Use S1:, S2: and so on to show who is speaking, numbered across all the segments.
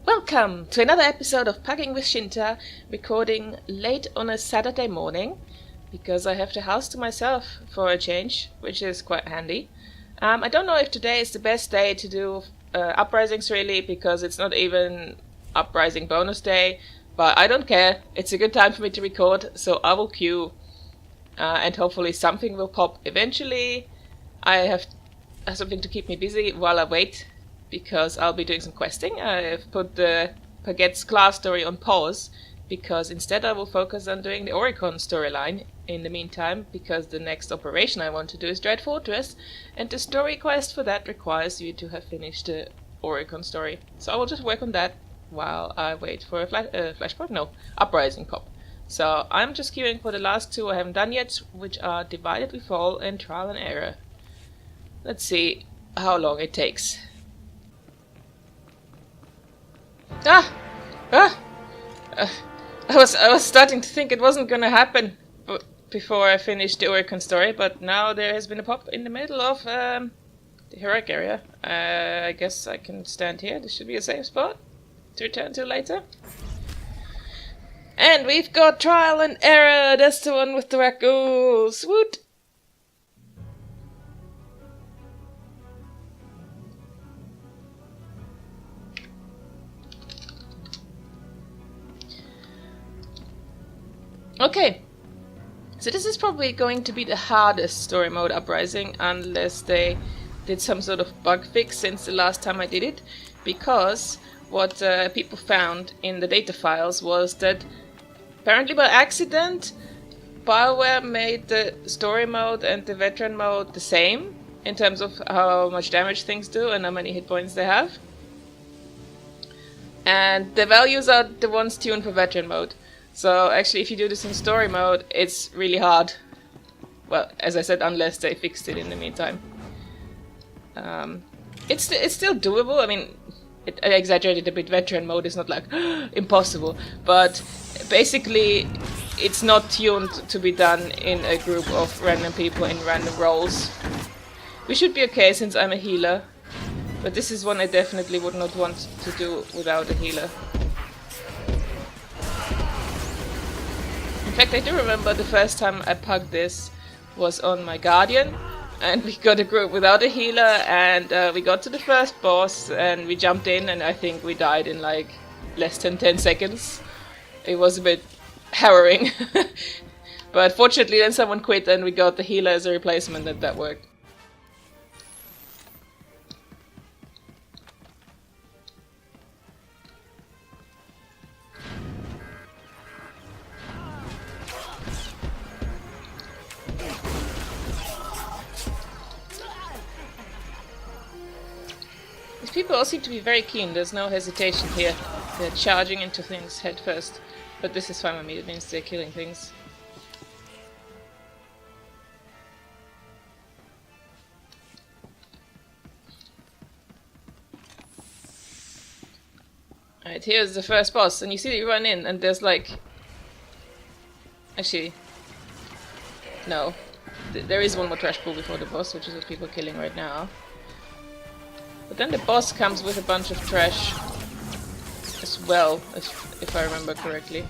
S1: Welcome to another episode of Pugging with Shintar, recording late on a Saturday morning, because I have the house to myself for a change, which is quite handy. I don't know if today is the best day to do uprisings really, because it's not even uprising bonus day, but I don't care. It's a good time for me to record, so I will queue, and hopefully something will pop eventually. I have something to keep me busy while I wait, because I'll be doing some questing. I've put the Pagette's class story on pause, because instead I will focus on doing the Oricon storyline in the meantime, because the next operation I want to do is Dread Fortress, and the story quest for that requires you to have finished the Oricon story. So I will just work on that while I wait for a flashpoint? No, uprising pop. So I'm just queuing for the last two I haven't done yet, which are Divided We Fall and Trial and Error. Let's see how long it takes. I was starting to think it wasn't gonna happen before I finished the Oricon story, but now there has been a pop in the middle of the heroic area. I guess I can stand here. This should be a safe spot to return to later. And we've got Trial and Error. That's the one with the rakghouls. Woot! Okay, so this is probably going to be the hardest story mode uprising, unless they did some sort of bug fix since the last time I did it, because what people found in the data files was that apparently by accident BioWare made the story mode and the veteran mode the same in terms of how much damage things do and how many hit points they have, and the values are the ones tuned for veteran mode. So actually, if you do this in story mode, it's really hard. Well, as I said, unless they fixed it in the meantime. It's still doable. I mean, I exaggerated a bit. Veteran mode is not like impossible, but basically, it's not tuned to be done in a group of random people in random roles. We should be okay since I'm a healer, but this is one I definitely would not want to do without a healer. In fact, I do remember the first time I pugged this was on my Guardian, and we got a group without a healer, and we got to the first boss, and we jumped in, and I think we died in like less than 10 seconds. It was a bit harrowing, but fortunately then someone quit, and we got the healer as a replacement, and that worked. People all seem to be very keen. There's no hesitation here. They're charging into things head first. But this is fine with me. It means they're killing things. Alright, here's the first boss. And you see that you run in and there's like... Actually... No. There is one more trash pool before the boss, which is what people are killing right now. But then the boss comes with a bunch of trash as well, if I remember correctly.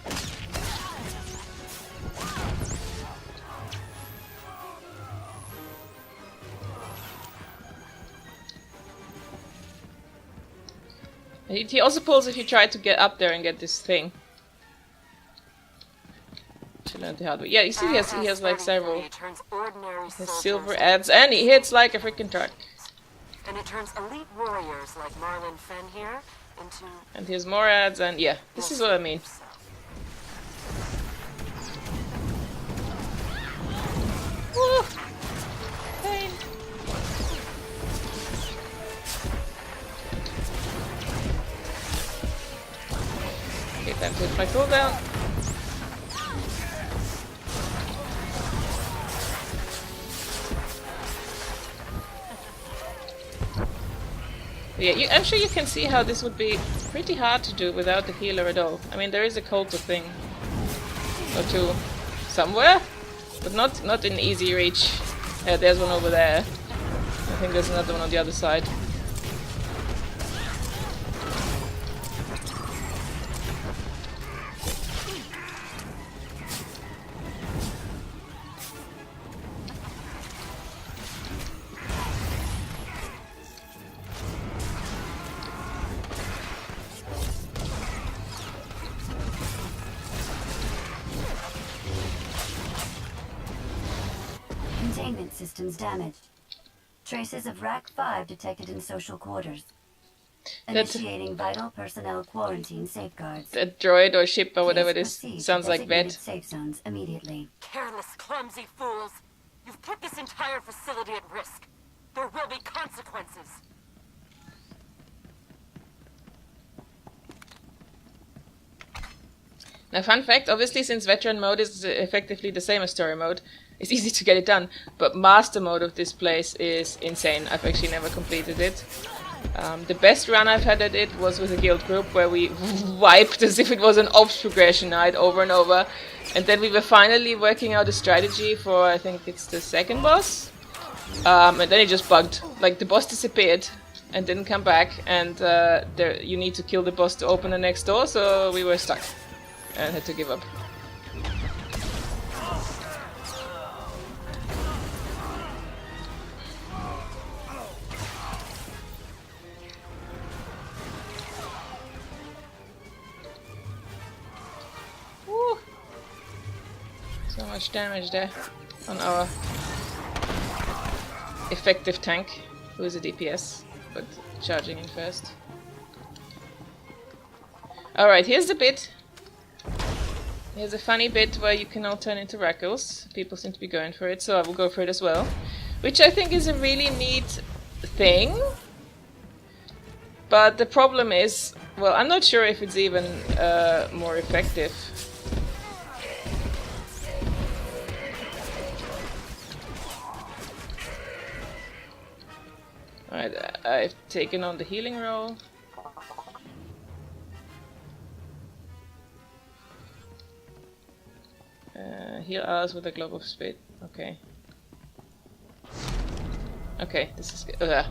S1: He also pulls if you try to get up there and get this thing. To learn the hard way. Yeah, you see he has like several. He has silver ads, and he hits like a freaking truck.
S2: And it turns elite warriors like Marlon Fenn here into...
S1: And here's more ads, and yeah, this is what I mean. Woo! Pain! Okay, time to hit my cooldown. Yeah, I'm sure you can see how this would be pretty hard to do without the healer at all. I mean, there is a coulter thing or two somewhere, but not in easy reach. Yeah, there's one over there. I think there's another one on the other side.
S3: equipment systems damaged. Traces of RAC-5 detected in social quarters. Initiating vital personnel quarantine safeguards.
S1: That droid or ship or whatever it is
S3: Please
S1: sounds like
S3: designated
S1: vet.
S3: safe zones immediately.
S2: Careless, clumsy fools! You've put this entire facility at risk. There will be consequences.
S1: Now, fun fact, obviously since veteran mode is effectively the same as story mode, it's easy to get it done, but master mode of this place is insane. I've actually never completed it. The best run I've had at it was with a guild group where we wiped as if it was an ops progression night over and over, and then we were finally working out a strategy for, I think it's the second boss, and then it just bugged. Like, the boss disappeared and didn't come back, and you need to kill the boss to open the next door, so we were stuck and had to give up. Woo. So much damage there on our effective tank, who is a DPS, but charging in first. Alright, here's the bit. Here's a funny bit where you can all turn into rakghouls. People seem to be going for it, so I will go for it as well. Which I think is a really neat thing. But the problem is, well, I'm not sure if it's even more effective. Alright, I've taken on the healing role. Heal us with a globe of speed. Okay. Okay, this is good.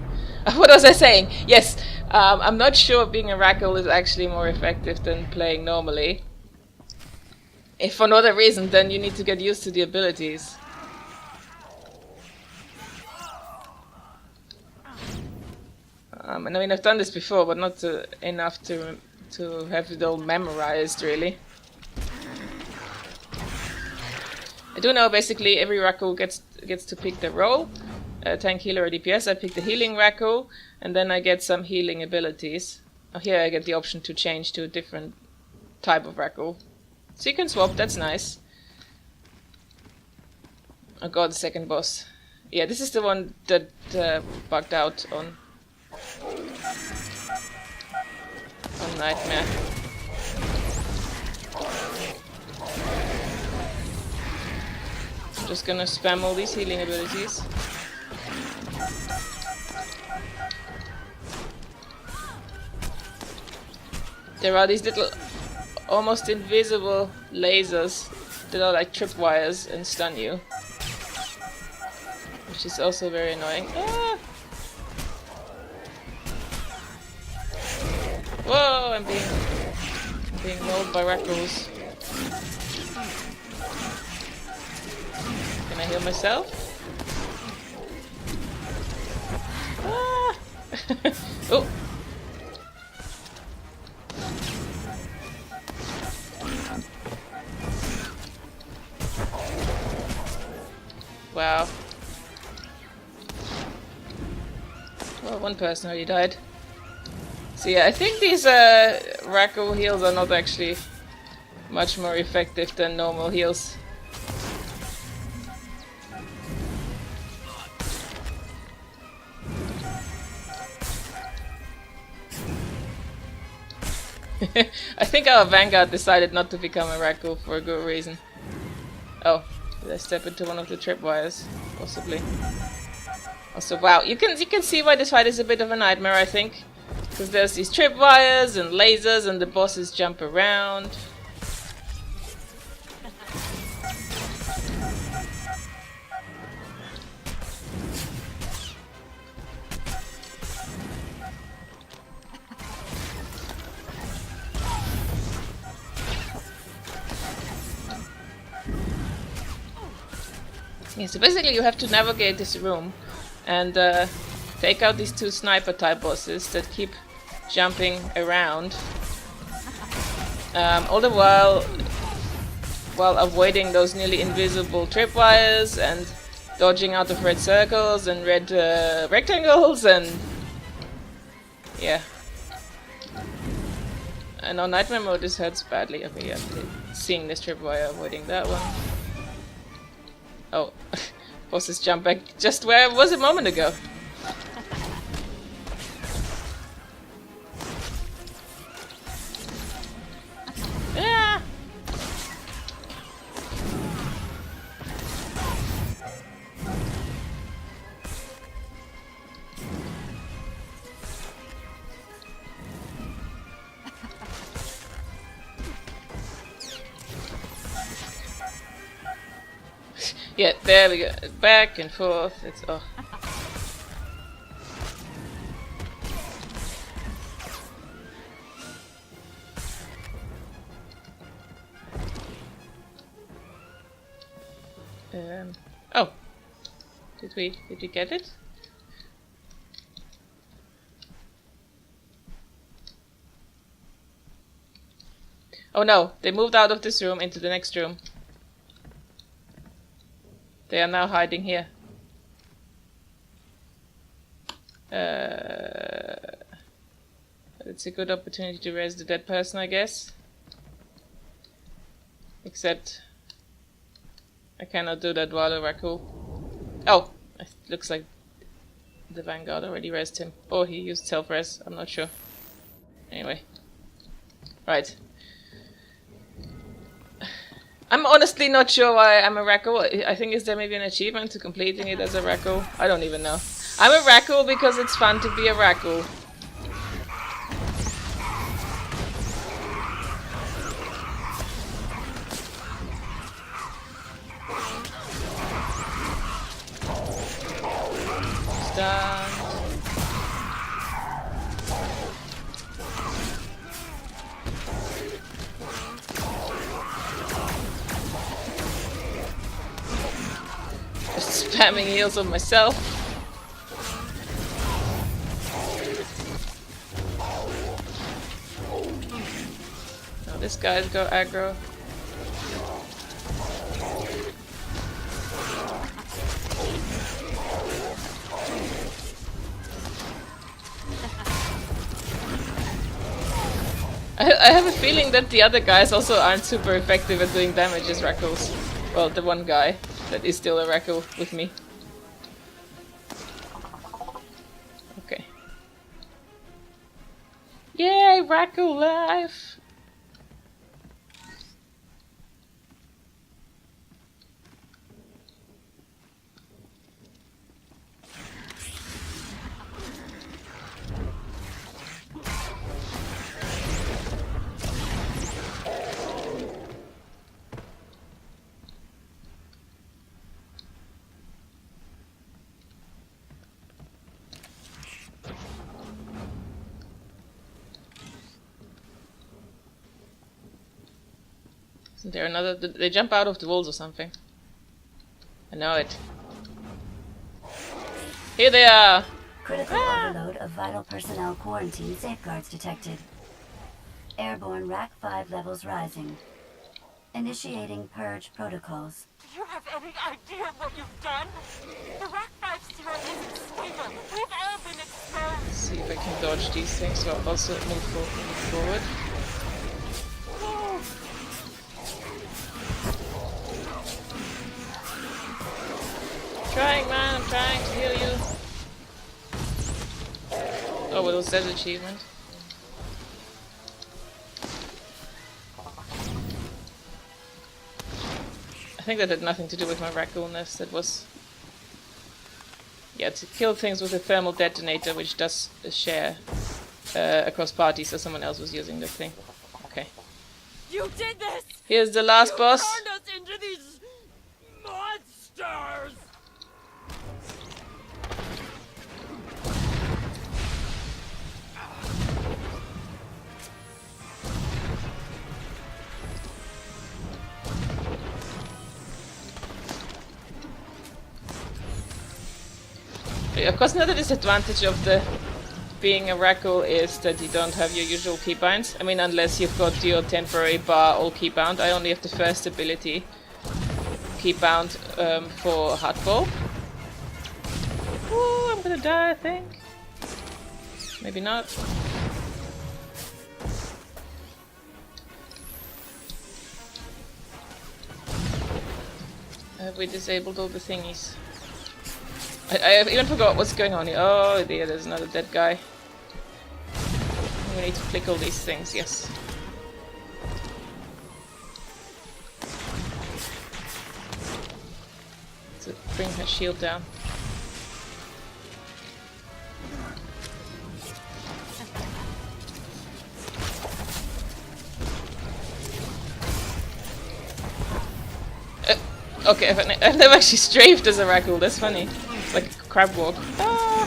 S1: What was I saying? Yes, I'm not sure being a rakghoul is actually more effective than playing normally. If for no other reason, then you need to get used to the abilities. And I mean, I've done this before, but not enough to have it all memorized, really. I do know basically every rakghoul gets to pick their role. Tank, healer, or DPS. I pick the healing rakghoul, and then I get some healing abilities. Oh, here I get the option to change to a different type of rakghoul. So you can swap, that's nice. Oh god, the second boss. Yeah, this is the one that bugged out on Nightmare. I'm just gonna spam all these healing abilities. There are these little, almost invisible lasers that are like tripwires and stun you. Which is also very annoying. Ah! Whoa, I'm being mauled by rakghouls. Can I heal myself? Ah! Oh! Wow. Well, one person already died. So yeah, I think these rakghoul heals are not actually much more effective than normal heals. I think our Vanguard decided not to become a rakghoul for a good reason. Oh, did I step into one of the tripwires? Possibly. Also, wow, you can see why this fight is a bit of a nightmare, I think. Because there's these tripwires and lasers and the bosses jump around. Yeah, so basically you have to navigate this room and take out these two sniper type bosses that keep jumping around. All the while avoiding those nearly invisible tripwires and dodging out of red circles and red rectangles, and yeah. And on nightmare mode this hurts badly. Okay, yeah, seeing this tripwire, avoiding that one. Oh, bosses jump back just where it was a moment ago. Yeah. Yeah, there we go. Back and forth. It's oh. Oh. Did we get it? Oh no, they moved out of this room into the next room. They are now hiding here. It's a good opportunity to raise the dead person, I guess. Except I cannot do that while a rakghoul. Oh! It looks like the Vanguard already raised him. Or he used self-res, I'm not sure. Anyway. Right. I'm honestly not sure why I'm a rakghoul. I think is there maybe an achievement to completing it as a rakghoul? I don't even know. I'm a rakghoul because it's fun to be a rakghoul. Done. Just spamming heals on myself. Now this guy's got aggro. I have a feeling that the other guys also aren't super effective at doing damage as rakghouls. Well, the one guy that is still a rakghoul with me. Okay. Yay, rakghoul life! Isn't there another? They jump out of the walls or something. I know it. Here they are!
S3: Critical overload of vital personnel quarantine safeguards detected. Airborne RAC 5 levels rising. Initiating purge protocols.
S2: Do you have any idea what you've done? The RAC 5 serum isn't stable. We've all been exposed.
S1: Let's see if I can dodge these things while also move forward. Trying, man, I'm trying to heal you. Oh, what was that achievement? I think that had nothing to do with my rakghoulness. That was... yeah, to kill things with a thermal detonator, which does share across parties, so someone else was using this thing. Okay.
S2: You did this!
S1: Here's the last boss.
S2: Turned us into these monsters!
S1: Of course, another disadvantage of the being a rakghoul is that you don't have your usual keybinds. I mean, unless you've got your temporary bar all keybound. I only have the first ability keybound for hardball. Ooh, I'm gonna die, I think. Maybe not. Have we disabled all the thingies? I even forgot what's going on here. Oh dear, there's another dead guy. We need to flick all these things, yes. To bring her shield down. Okay, I've never actually strafed as a rakghoul, that's funny. It's like a crab walk. Ah!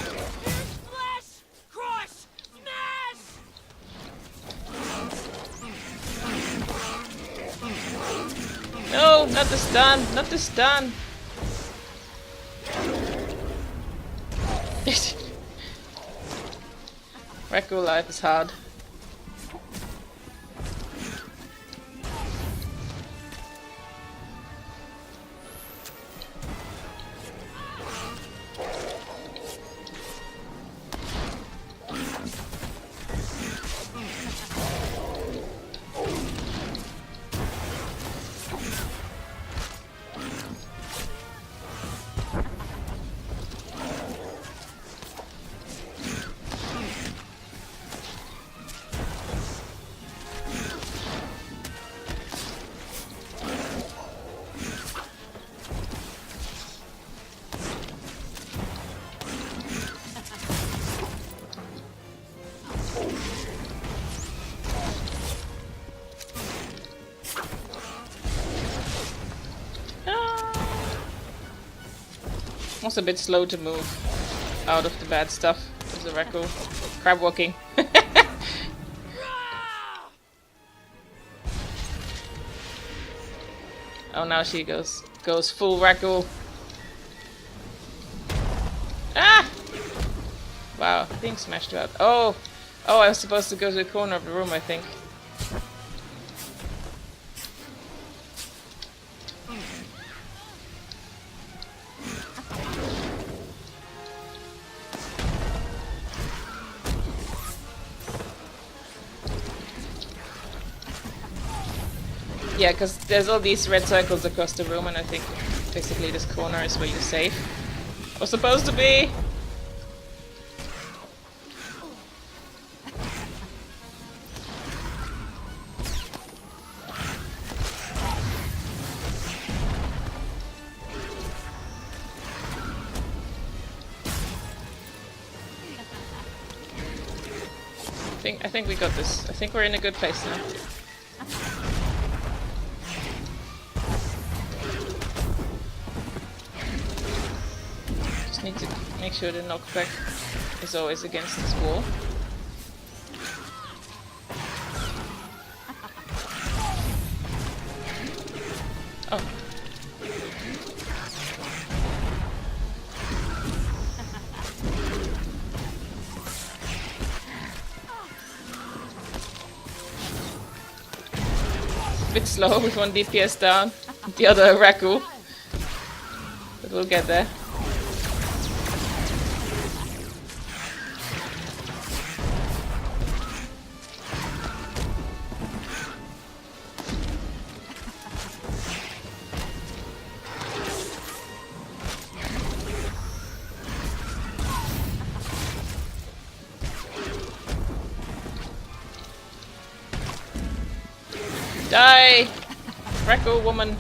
S2: Flash! Crush! Smash!
S1: No, not the stun, not the stun! Rakghoul life is hard. Also a bit slow to move out of the bad stuff. There's a rakghoul. Crab walking. Oh, now she goes full rakghoul. Ah! Wow, being smashed out. Oh! Oh, I was supposed to go to the corner of the room, I think. Yeah, because there's all these red circles across the room, and I think basically this corner is where you're safe. Or supposed to be! I think we got this. I think we're in a good place now. Just need to make sure the knockback is always against this wall. Oh. Bit slow with one DPS down, the other rakghoul, but we'll get there. Die! Rakghoul woman!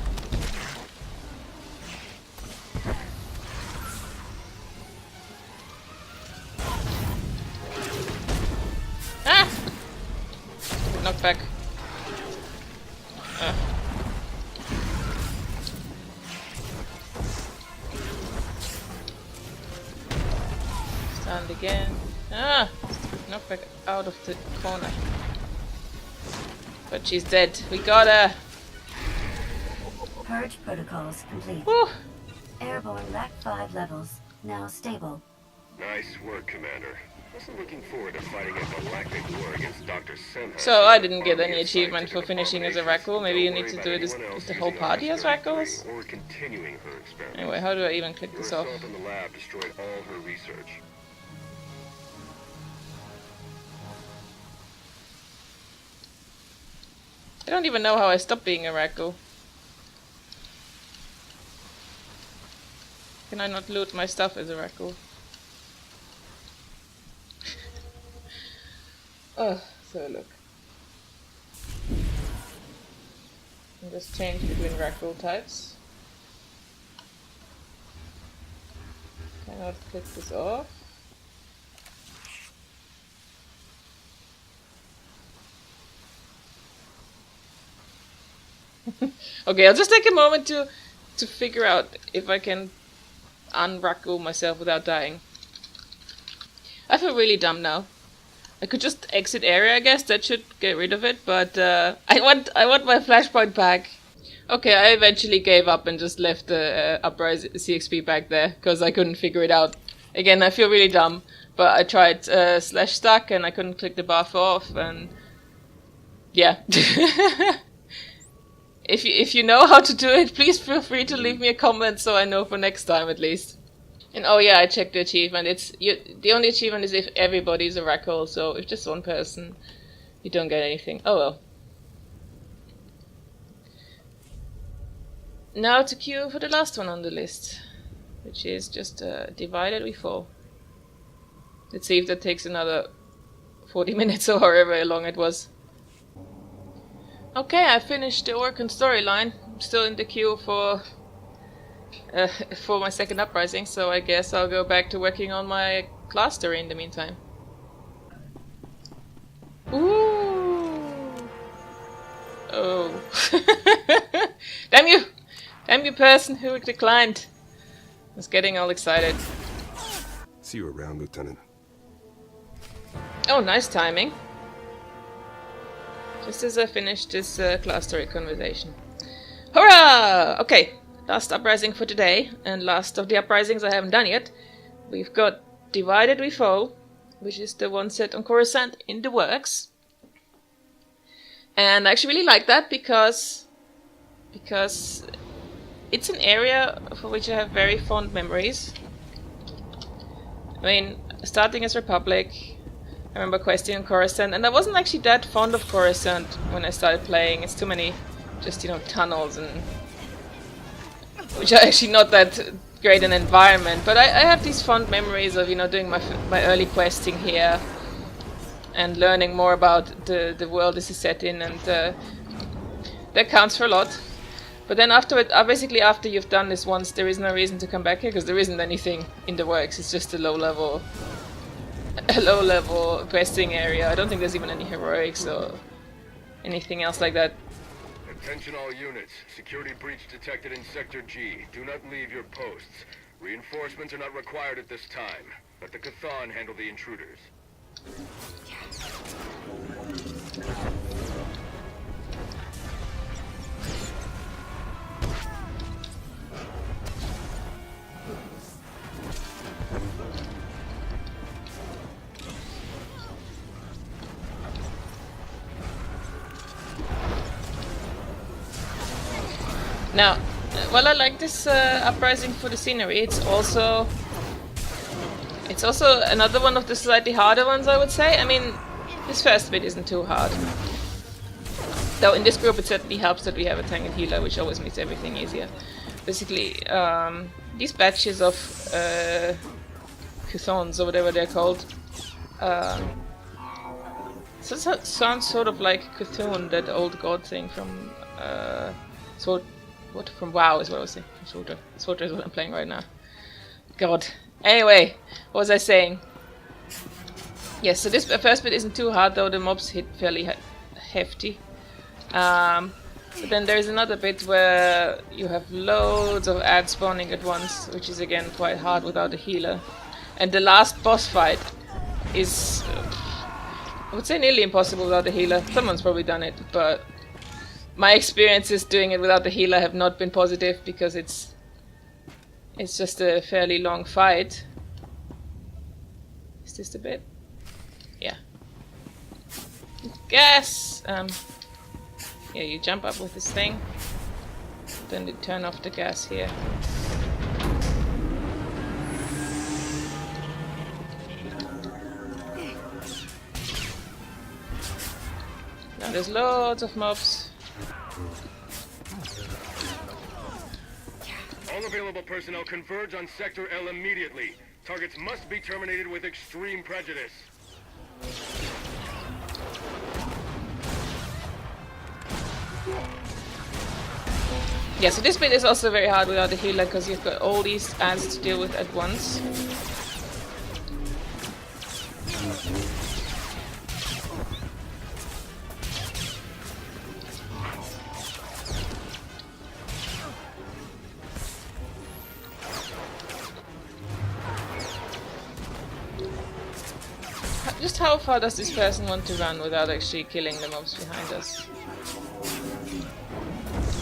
S1: Ah! Knockback. Stand again. Ah! Knockback out of the corner. But she's dead. We got her!
S3: Purge protocols complete.
S1: Whew.
S3: Airborne Rack 5 levels now stable.
S4: Nice work, Commander. Wasn't looking forward to fighting a galactic war against Dr. Shintar.
S1: So I didn't get any achievement for finishing as a rakghoul. Maybe you need to do it as the whole party as rakghouls?
S4: Or continuing her experiments.
S1: Anyway, how do I even click
S4: Your
S1: this off?
S4: assault in the lab destroyed all her research.
S1: I don't even know how I stopped being a rakghoul. Can I not loot my stuff as a rakghoul? Oh, so look. And just change between rakghoul types. Cannot click this off. Okay, I'll just take a moment to figure out if I can un-rakghoul myself without dying. I feel really dumb now. I could just exit area, I guess. That should get rid of it, but I want my flashpoint back. Okay, I eventually gave up and just left the uprising CXP back there because I couldn't figure it out. Again, I feel really dumb, but I tried slash stuck and I couldn't click the buff off, and yeah. If you know how to do it, please feel free to leave me a comment so I know for next time at least. And oh yeah, I checked the achievement. The only achievement is if everybody's a rakghoul, so if just one person, you don't get anything. Oh well. Now to queue for the last one on the list, which is just Divided We Fall. Let's see if that takes another 40 minutes or however long it was. Okay, I finished the Orc and storyline. I'm still in the queue for my second uprising, so I guess I'll go back to working on my class story in the meantime. Ooh! Oh. Damn you! Damn you person who declined! I was getting all excited.
S4: See you around, Lieutenant.
S1: Oh, nice timing. Just as I finished this class story conversation. Hurrah! Okay, last uprising for today, and last of the uprisings I haven't done yet. We've got Divided We Fall, which is the one set on Coruscant in the works. And I actually really like that because it's an area for which I have very fond memories. I mean, starting as Republic, I remember questing on Coruscant, and I wasn't actually that fond of Coruscant when I started playing. It's too many, just, you know, tunnels, and which are actually not that great an environment. But I have these fond memories of, you know, doing my early questing here and learning more about the world this is set in, and that counts for a lot. But then afterward, basically after you've done this once, there is no reason to come back here because there isn't anything in the works. It's just a low-level questing area. I don't think there's even any heroics or anything else like that.
S4: Attention all units. Security breach detected in Sector G. Do not leave your posts. Reinforcements are not required at this time. Let the Chthon handle the intruders.
S1: Now, while I like this uprising for the scenery, it's also another one of the slightly harder ones, I would say. I mean, this first bit isn't too hard. Though in this group it certainly helps that we have a tank and healer, which always makes everything easier. Basically, these batches of Chthons, or whatever they're called, so it sounds sort of like Cthulhu, that old god thing from from WoW is what I was saying. Sword is what I'm playing right now. God. Anyway, what was I saying? Yes, so this first bit isn't too hard, though the mobs hit fairly hefty. But then there's another bit where you have loads of ads spawning at once, which is again quite hard without a healer. And the last boss fight is, I would say, nearly impossible without a healer. Someone's probably done it, but my experiences doing it without the healer have not been positive because it's just a fairly long fight. Is this the bit? gas! Yeah, you jump up with this thing. Then you turn off the gas here. Now there's loads of mobs.
S4: All available personnel converge on Sector L immediately. Targets must be terminated with extreme prejudice.
S1: Yeah, so this bit is also very hard without the healer because you've got all these ads to deal with at once. Just how far does this person want to run without actually killing the mobs behind us?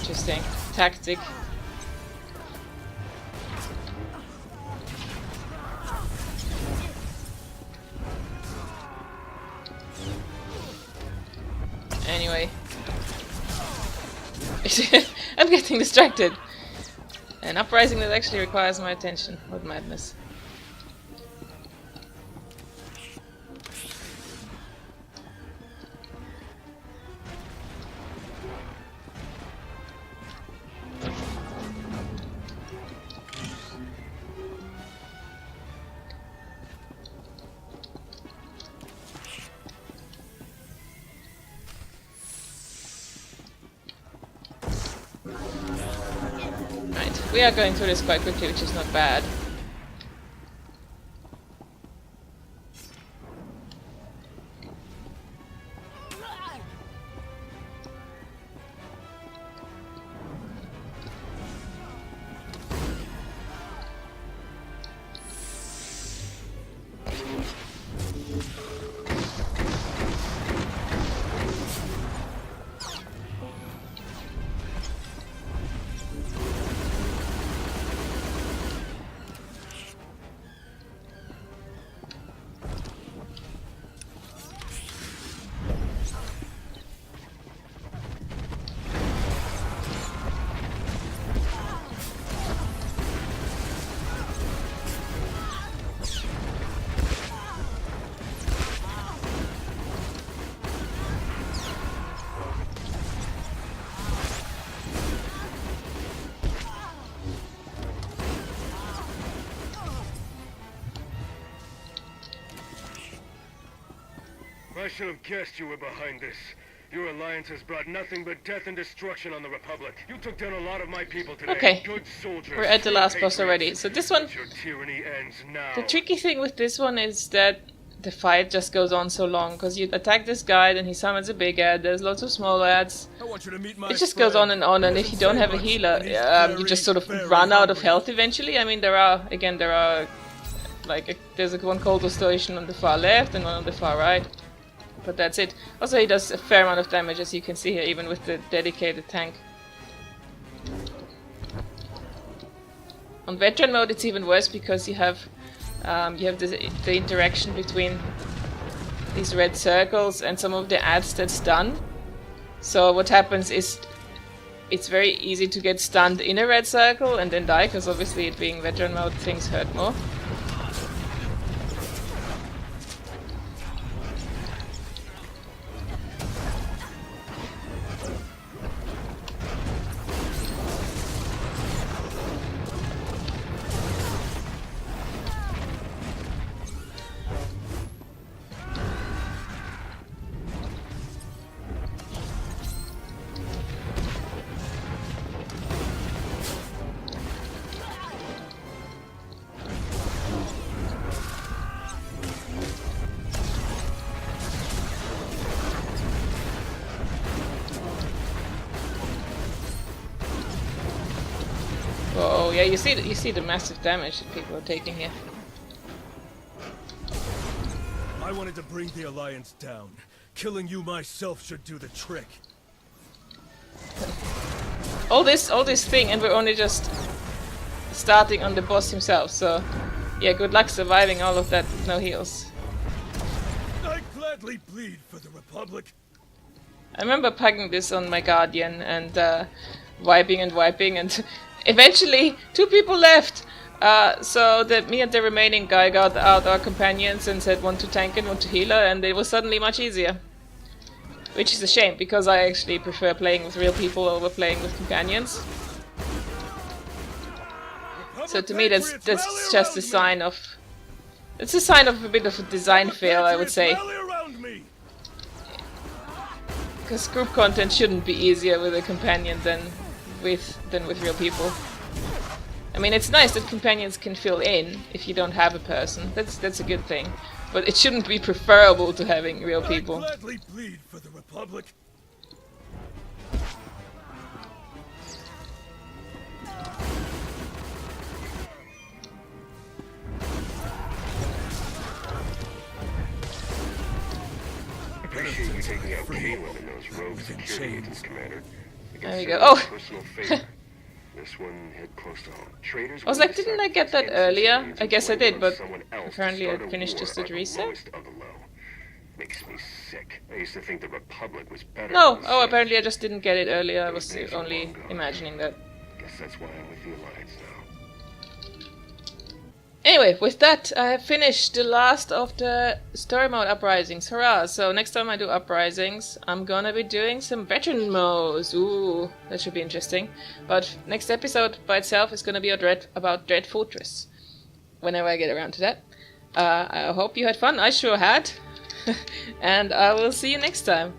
S1: Interesting tactic. Anyway. I'm getting distracted. An uprising that actually requires my attention. What madness. We are going through this quite quickly, which is not bad.
S4: I should have guessed you were behind this. Your alliance has brought nothing but death and destruction on the Republic. You took down a lot of my people today.
S1: Okay,
S4: good soldiers.
S1: we're at the last boss already. So this one,
S4: Your tyranny ends now.
S1: the tricky thing with this one is that the fight just goes on so long because you attack this guy, then he summons a big ad. There's lots of small ads.
S5: I want you to meet my
S1: It just goes on, and if you don't have a healer, you just sort of run out of health eventually. I mean, there are like there's one cold station on the far left and one on the far right. But that's it. Also, he does a fair amount of damage, as you can see here, even with the dedicated tank. On veteran mode, it's even worse because you have the interaction between these red circles and some of the ads that stun. So what happens is it's very easy to get stunned in a red circle and then die, because obviously it being veteran mode, things hurt more. Oh yeah, you see the massive damage that people are taking here.
S5: I wanted to bring the Alliance down. Killing you myself should do the trick.
S1: All this thing, and we're only just starting on the boss himself. So yeah, good luck surviving all of that with no heals.
S5: I'd gladly bleed for the Republic.
S1: I remember pugging this on my Guardian and wiping and eventually 2 people left. So that me and the remaining guy got out our companions and said one to tank and one to healer, and it was suddenly much easier. Which is a shame, because I actually prefer playing with real people over playing with companions. So to me that's just a sign of... It's a sign of a bit of a design fail, I would say. Because group content shouldn't be easier with a companion than with real people. I mean, it's nice that companions can fill in if you don't have a person. That's a good thing. But it shouldn't be preferable to having real people.
S5: I gladly bleed for the Republic.
S4: Appreciate you taking out Caleb and those rogue security agents, Commander.
S1: There we go. Oh!
S4: Personal favor. This one hit close to home. Traders
S1: I was like, didn't I get that earlier? I guess I did, but apparently I finished just at reset.
S4: Makes me sick. I used to think the Republic was better.
S1: No! Oh, apparently I just didn't get it earlier. I was only imagining that.
S4: Guess that's why I'm with the Alliance now.
S1: Anyway, with that, I have finished the last of the story mode uprisings. Hurrah! So next time I do uprisings, I'm gonna be doing some veteran modes. Ooh, that should be interesting. But next episode by itself is gonna be about Dread Fortress. Whenever I get around to that. I hope you had fun. I sure had. And I will see you next time.